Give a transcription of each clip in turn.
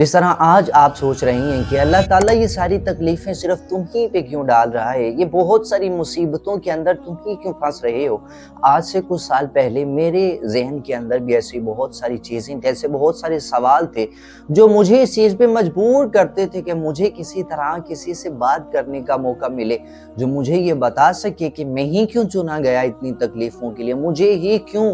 जिस तरह आज आप सोच रही हैं कि अल्लाह ताला ये सारी तकलीफ़ें सिर्फ़ तुम ही पे क्यों डाल रहा है, ये बहुत सारी मुसीबतों के अंदर तुम ही क्यों फँस रहे हो। आज से कुछ साल पहले मेरे ज़हन के अंदर भी ऐसी बहुत सारी चीज़ें थी, ऐसे बहुत सारे सवाल थे, जो मुझे इस चीज़ पे मजबूर करते थे कि मुझे किसी तरह किसी से बात करने का मौका मिले, जो मुझे ये बता सके कि मैं ही क्यों चुना गया इतनी तकलीफ़ों के लिए, मुझे ही क्यों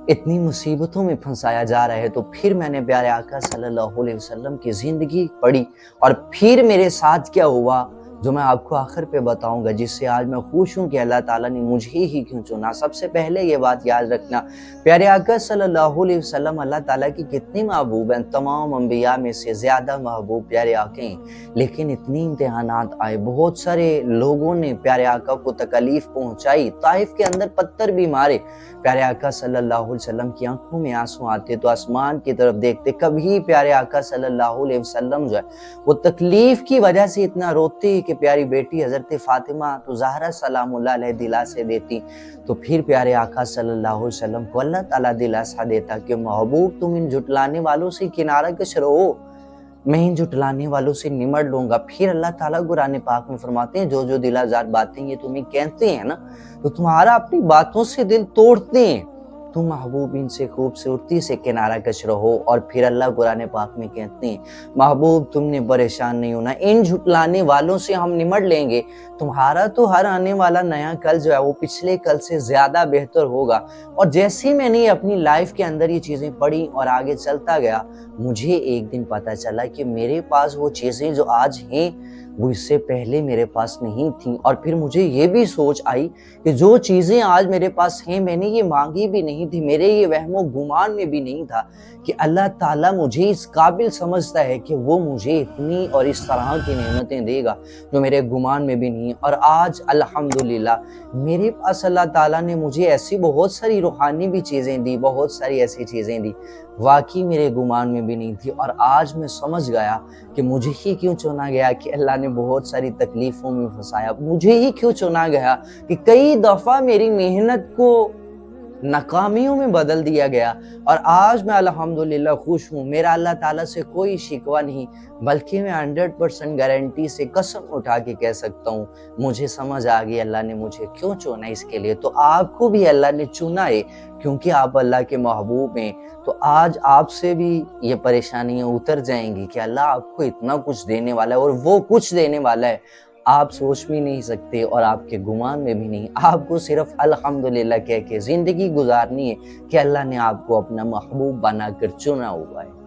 इतनी मुसीबतों में फंसाया जा रहा है। तो फिर मैंने प्यारे आका सल्लल्लाहु अलैहि वसल्लम की ज़िंदगी पढ़ी और फिर मेरे साथ क्या हुआ, जो मैं आपको आखिर पे बताऊंगा, जिससे आज मैं खुश हूँ कि अल्लाह ताला ने मुझे ही क्यों चुना। सबसे पहले ये बात याद रखना, प्यारे आका सल्लल्लाहु अलैहि वसल्लम अल्लाह ताला की कितनी महबूब हैं, तमाम अंबिया में से ज़्यादा महबूब प्यारे आका हैं। लेकिन इतनी इम्तिहानात आए, बहुत सारे लोगों ने प्यारे आका को तकलीफ पहुंचाई, ताइफ के अंदर पत्थर भी मारे। प्यारे आका सल्लल्लाहु अलैहि वसल्लम की आंखों में आंसू आते तो आसमान की तरफ देखते, कभी प्यारे आका सल्लल्लाहु अलैहि वसल्लम जो है वो तकलीफ की वजह से इतना रोते कि प्यारी बेटी हजरत फातिमा तो ज़हरा सलामुल्लाह अलैहा दिलासे देती। तो फिर प्यारे आका सल्लल्लाहु अलैहि वसल्लम को अल्लाह ताला दिलासा देता कि महबूब तुम इन झुटलाने वालों से किनारा कश रहो, मैं इन झुटलाने वालों से निमट लूंगा। फिर अल्लाह ताला कुरान पाक में फरमाते हैं, जो जो दिल आज़ार बातें ये तुम्हें कहते हैं ना, तो तुम्हारा अपनी बातों से दिल तोड़ते हैं, तुम महबूब इनसे खूबसूरती से किनारा कश रहो। और फिर अल्लाह कुरान पाक में कहते हैं, महबूब तुमने परेशान नहीं होना, इन झुटलाने वालों से हम निमट लेंगे, तुम्हारा तो हर आने वाला नया कल जो है वो पिछले कल से ज्यादा बेहतर होगा। और जैसे मैंने अपनी लाइफ के अंदर ये चीजें पढ़ी और आगे चलता गया, मुझे एक दिन पता चला कि मेरे पास वो चीजें जो आज हैं वो इससे पहले मेरे पास नहीं थी। और फिर मुझे ये भी सोच आई कि जो चीज़ें आज मेरे पास हैं मैंने ये मांगी भी नहीं थी, मेरे ये वहमो गुमान में भी नहीं था कि अल्लाह ताला मुझे इस काबिल समझता है कि वो मुझे इतनी और इस तरह की नेमतें देगा जो मेरे गुमान में भी नहीं। और आज अल्हम्दुलिल्लाह मेरे पास अल्लाह ताला ने मुझे ऐसी बहुत सारी रूहानी भी चीज़ें दी, बहुत सारी ऐसी चीज़ें दी वाकई मेरे गुमान में भी नहीं थी। और आज मैं समझ गया कि मुझे ही क्यों चुना गया, कि अल्लाह ने बहुत सारी तकलीफ़ों में फंसाया, मुझे ही क्यों चुना गया, कि कई दफ़ा मेरी मेहनत को नाकामियों में बदल दिया गया। और आज मैं अल्हम्दुलिल्लाह खुश हूँ, मेरा अल्लाह ताला से कोई शिकवा नहीं, बल्कि मैं 100% गारंटी से कसम उठा के कह सकता हूँ, मुझे समझ आ गई अल्लाह ने मुझे क्यों चुना इसके लिए। तो आपको भी अल्लाह ने चुना है क्योंकि आप अल्लाह के महबूब हैं। तो आज आपसे भी ये परेशानियां उतर जाएंगी कि अल्लाह आपको इतना कुछ देने वाला है, और वो कुछ देने वाला है आप सोच भी नहीं सकते और आपके गुमान में भी नहीं। आपको सिर्फ अल्हम्दुलिल्लाह कह के जिंदगी गुजारनी है कि अल्लाह ने आपको अपना महबूब बनाकर चुना हुआ है।